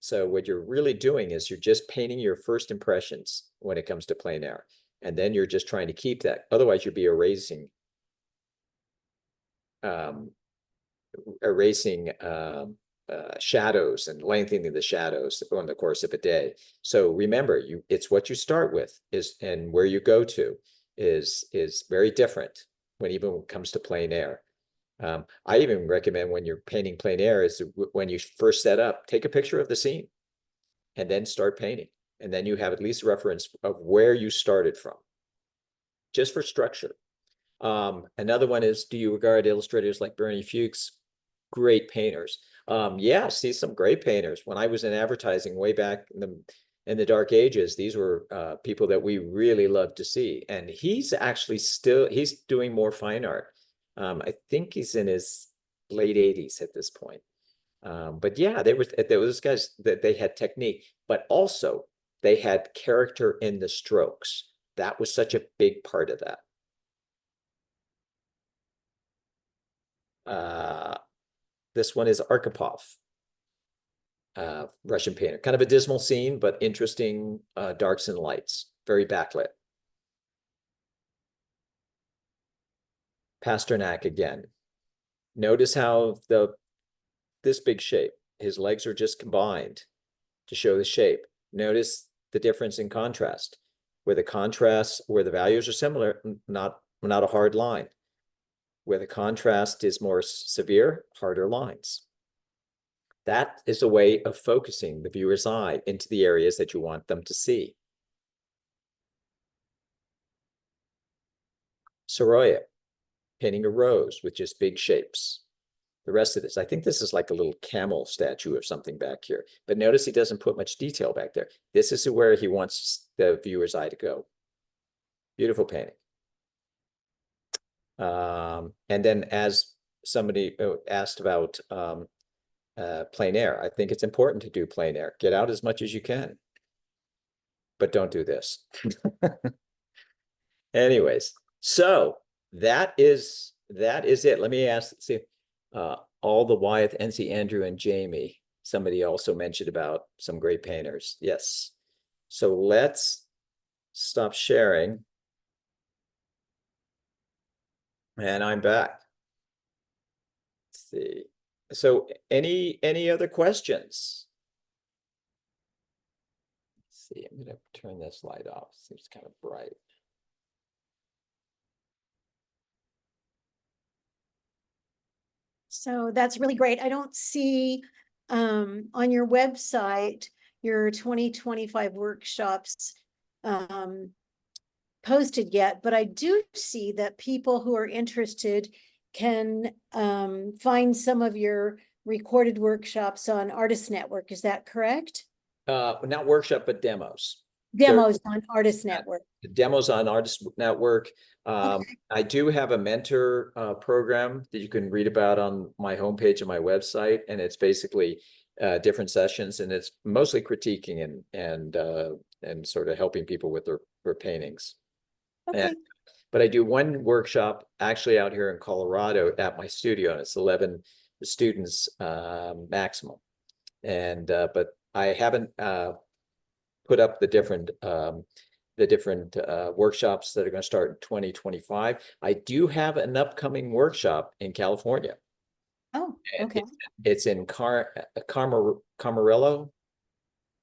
Speaker 2: So what you're really doing is you're just painting your first impressions when it comes to plein air. And then you're just trying to keep that. Otherwise, you'd be erasing shadows and lengthening the shadows on the course of a day. So remember, it's what you start with and where you go to is very different when it comes to plein air. I even recommend when you're painting plein air is when you first set up, take a picture of the scene and then start painting. And then you have at least reference of where you started from, just for structure. Another one is, do you regard illustrators like Bernie Fuchs? Great painters. Yeah, see some great painters. When I was in advertising way back in the in the Dark Ages, these were people that we really loved to see. And he's actually he's doing more fine art. I think he's in his late 80s at this point. But yeah, there was guys that they had technique, but also they had character in the strokes. That was such a big part of that. This one is Arkhipov, Russian painter. Kind of a dismal scene, but interesting darks and lights. Very backlit. Pasternak again. Notice how this big shape, his legs are just combined to show the shape. Notice the difference in contrast, where the values are similar, not a hard line. Where the contrast is more severe, harder lines. That is a way of focusing the viewer's eye into the areas that you want them to see. Soroya, painting a rose with just big shapes. The rest of this, I think this is like a little camel statue or something back here. But notice he doesn't put much detail back there. This is where he wants the viewer's eye to go. Beautiful painting. And then as somebody asked about plein air, I think it's important to do plein air. Get out as much as you can. But don't do this. Anyways, so that is it. Let me see. All the Wyeth, NC, Andrew, and Jamie. Somebody also mentioned about some great painters. Yes. So let's stop sharing. And I'm back. Let's see. So any other questions? Let's see, I'm gonna turn this light off. Seems kind of bright.
Speaker 1: So that's really great. I don't see on your website your 2025 workshops posted yet, but I do see that people who are interested can find some of your recorded workshops on Artist Network. Is that correct?
Speaker 2: Not workshop, but demos.
Speaker 1: Demos on Artist Network.
Speaker 2: Demos on Artist Network.
Speaker 1: Okay.
Speaker 2: I do have a mentor program that you can read about on my homepage and my website, and it's basically different sessions, and it's mostly critiquing and sort of helping people with their paintings.
Speaker 1: Okay.
Speaker 2: But I do one workshop actually out here in Colorado at my studio, and it's 11 students maximum. And but I haven't put up the different workshops that are going to start in 2025. I do have an upcoming workshop in California.
Speaker 1: Oh, okay.
Speaker 2: It's in Camarillo.
Speaker 1: Camarillo.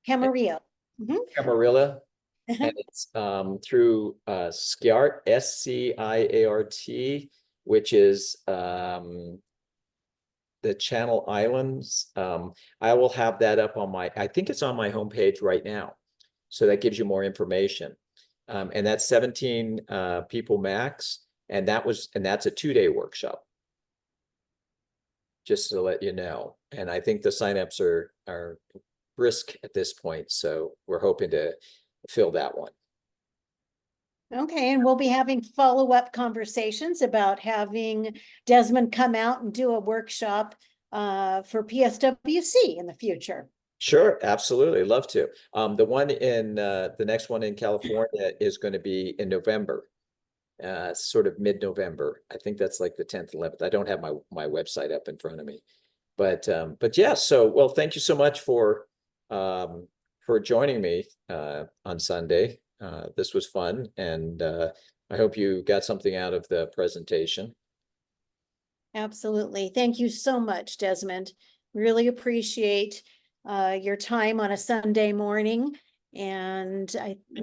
Speaker 2: Camarillo. And it's through SCIART, SCIART, which is the Channel Islands. I will have that up on I think it's on my homepage right now. So that gives you more information. And that's 17 people max. And that's a 2-day workshop. Just to let you know. And I think the signups are brisk at this point. So we're hoping to fill that one.
Speaker 1: Okay, and we'll be having follow-up conversations about having Desmond come out and do a workshop for PSWC in the future.
Speaker 2: Sure, absolutely, love to. The one in the next one in California is going to be in November, sort of mid-November. I think that's like the 10th, 11th. I don't have my website up in front of me, but yeah. So well, thank you so much for joining me on Sunday. This was fun, and I hope you got something out of the presentation.
Speaker 1: Absolutely. Thank you so much, Desmond. Really appreciate your time on a Sunday morning, and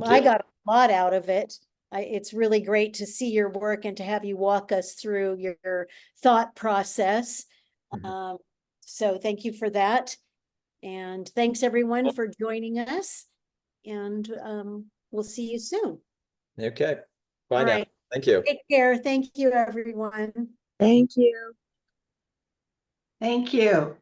Speaker 1: I got a lot out of it. It's really great to see your work and to have you walk us through your thought process. So thank you for that. And thanks everyone for joining us. And we'll see you soon.
Speaker 2: Okay. Bye
Speaker 1: All
Speaker 2: now.
Speaker 1: right.
Speaker 2: Thank you.
Speaker 1: Take care. Thank you, everyone.
Speaker 3: Thank you.
Speaker 4: Thank you.